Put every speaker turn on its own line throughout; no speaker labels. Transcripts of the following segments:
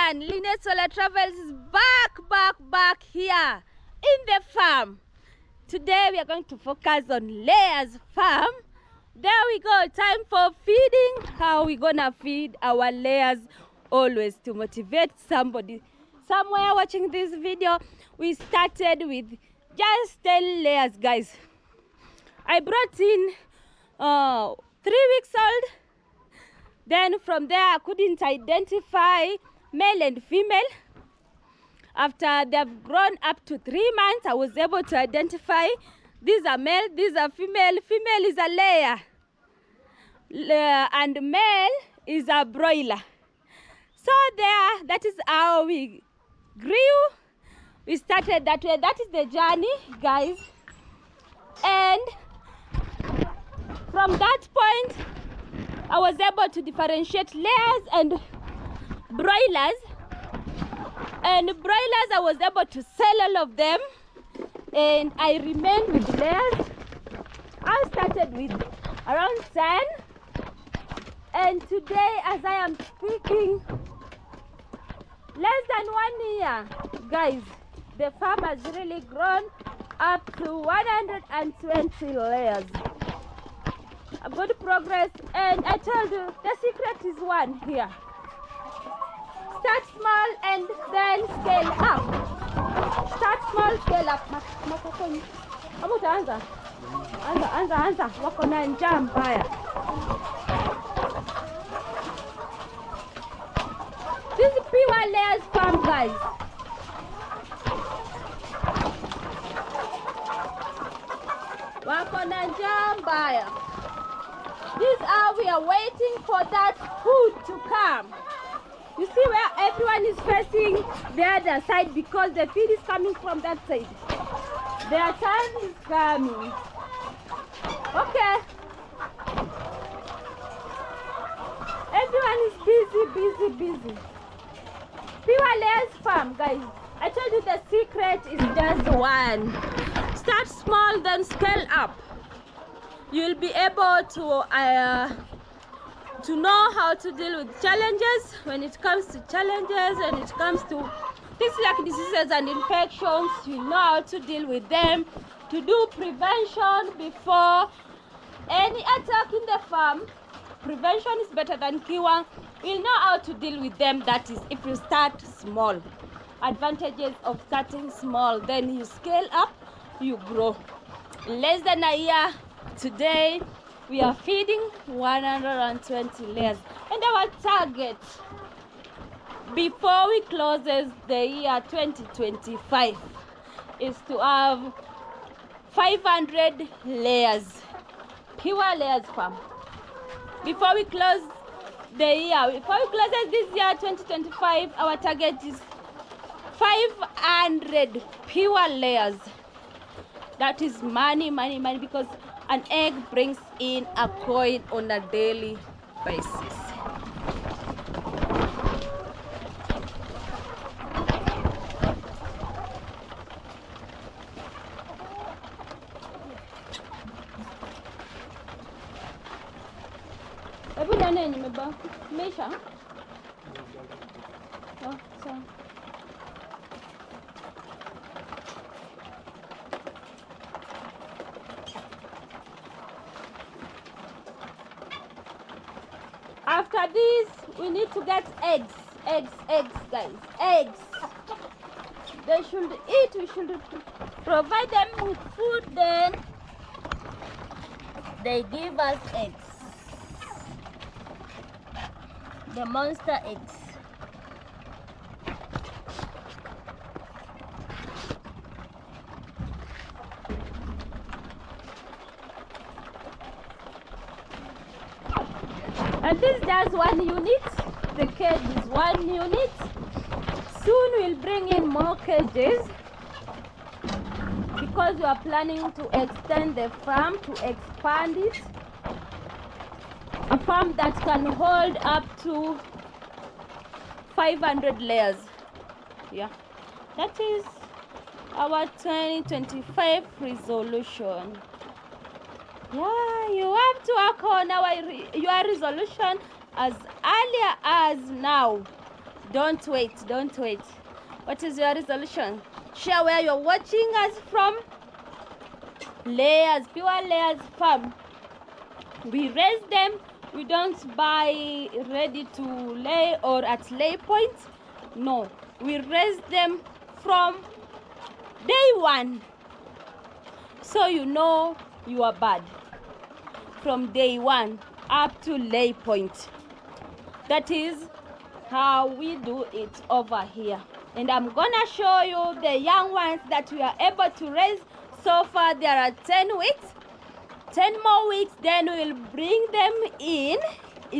everyone, Lynette Solar Travels is back here in the farm. Today we are going to focus on layers farm. There we go, time for feeding. How we gonna feed our layers always to motivate somebody somewhere watching this video. We started with just 10 layers, guys. I brought in 3 weeks old. Then from there I couldn't identify male and female. After they've grown up to 3 months, I was able to identify these are male, these are female. Female is a layer and male is a broiler. So there, that is how we grew. We started that way. That is the journey, guys. And from that point, I was able to differentiate layers and broilers. And broilers, I was able to sell all of them. And I remained with layers. I started with around 10. And today, as I am speaking, less than 1 year, guys, the farm has really grown up to 120 layers. A good progress, and I told you the secret is one here. Start small and then scale up. Start small, scale up. Anza. Wako na njaa mbaya. This is pure layers farm, guys. Wako na njaa mbaya. This hour we are waiting for that food to come. You see where everyone is facing the other side because the feed is coming from that side. Their time is coming. Okay. Everyone is busy. Pure layers farm, guys. I told you the secret is just one. Start small, then scale up. You'll be able to know how to deal with challenges. When it comes to challenges, when it comes to things like diseases and infections, you know how to deal with them, to do prevention before any attack in the farm. Prevention is better than cure. You'll know how to deal with them. That is, if you start small. Advantages of starting small, then you scale up, you grow. Less than a year, today we are feeding 120 layers, and our target before we close the year 2025 is to have 500 layers, pure layers farm. Before we close this year 2025, our target is 500 pure layers. That is money, because an egg brings in a coin on a daily basis. After this, we need to get eggs, guys, eggs. They should eat, we should provide them with food, then they give us eggs. The monster eggs. And this is just 1 unit. The cage is 1 unit. Soon we'll bring in more cages because we are planning to extend the farm, to expand it. A farm that can hold up to 500 layers. Yeah, that is our 2025 resolution. Yeah, you have to work on your resolution as earlier as now. Don't wait. What is your resolution? Share where you're watching us from. Layers, pure layers farm. We raise them. We don't buy ready to lay or at lay point. No, we raise them from day one. So you know you are bad from day one up to lay point. That is how we do it over here. And I'm gonna show you the young ones that we are able to raise. So far there are 10 weeks. 10 more weeks, then we'll bring them in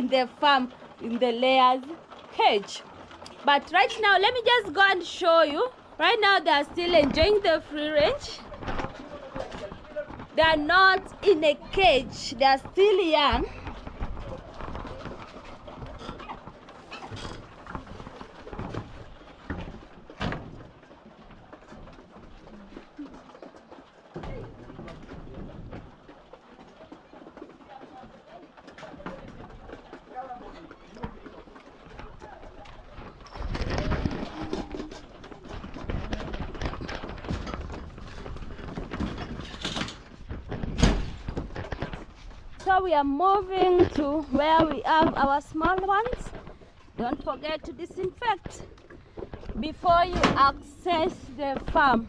the farm, in the layers cage. But right now, let me just go and show you. Right now, they are still enjoying the free range. They are not in a cage. They are still young. So we are moving to where we have our small ones. Don't forget to disinfect before you access the farm.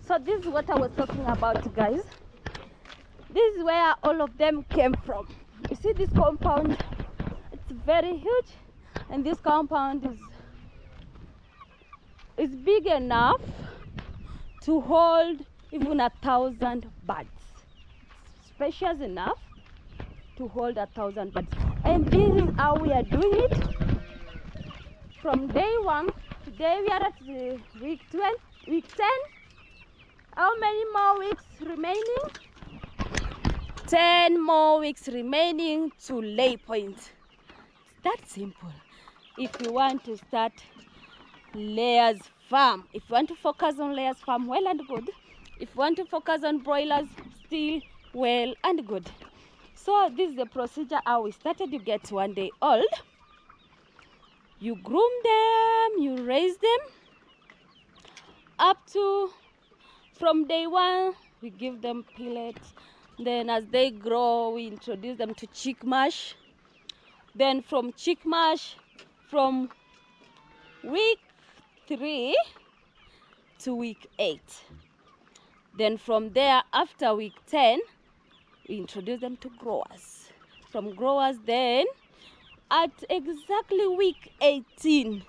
So this is what I was talking about, guys. This is where all of them came from. You see this compound? It's very huge, and this compound is big enough to hold even 1,000 birds. It's spacious enough to hold 1,000 birds. And this is how we are doing it from day one. Today we are at the week 10. How many more weeks remaining? 10 more weeks remaining to lay point. It's that simple. If you want to start layers farm, if you want to focus on layers farm, well and good. If you want to focus on broilers, still well and good. So this is the procedure how we started. You get 1 day old, you groom them, you raise them up to, from day one we give them pellets. Then as they grow, we introduce them to chick mash. Then from chick mash, from week 3 to week 8. Then from there, after week 10, we introduce them to growers. From growers, then at exactly week 18,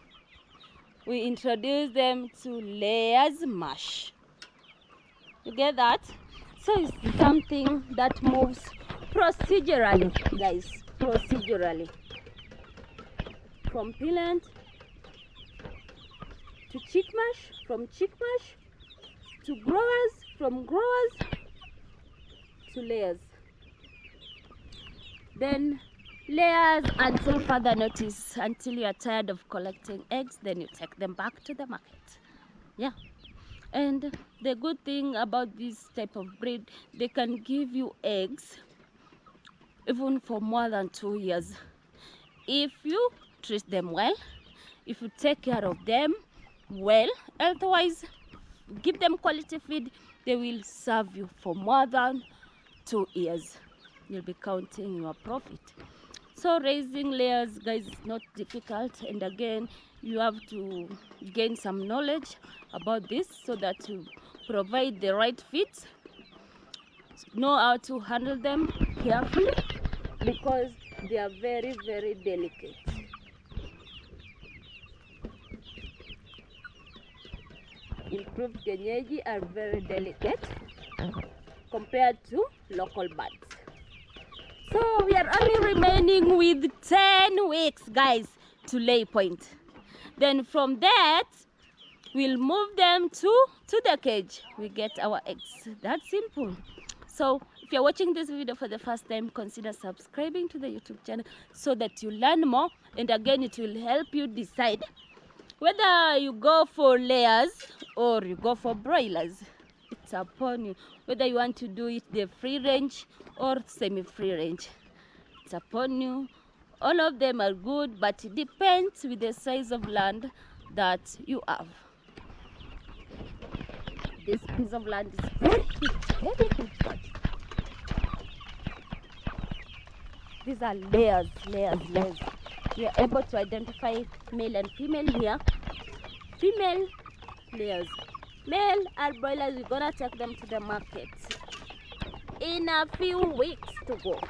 we introduce them to layers mash. You get that? So it's something that moves procedurally, guys, procedurally. From pellet to chick mash, from chick mash to growers, from growers to layers. Then layers until further notice, until you are tired of collecting eggs, then you take them back to the market. Yeah. And the good thing about this type of breed, they can give you eggs even for more than 2 years. If you treat them well, if you take care of them well, otherwise give them quality feed, they will serve you for more than 2 years. You'll be counting your profit. So raising layers, guys, is not difficult. And again, you have to gain some knowledge about this so that you provide the right feeds, know how to handle them carefully, because they are very, very delicate. Improved kienyeji are very delicate compared to local birds. So we are only remaining with 10 weeks, guys, to lay point. Then from that, we'll move them to the cage. We get our eggs. That's simple. So if you're watching this video for the first time, consider subscribing to the YouTube channel so that you learn more. And again, it will help you decide whether you go for layers or you go for broilers. It's upon you. Whether you want to do it the free range or semi-free range, it's upon you. All of them are good, but it depends with the size of land that you have. This piece of land is very huge. These are layers. We are able to identify male and female here. Female layers. Male are broilers. We're gonna take them to the market in a few weeks to go.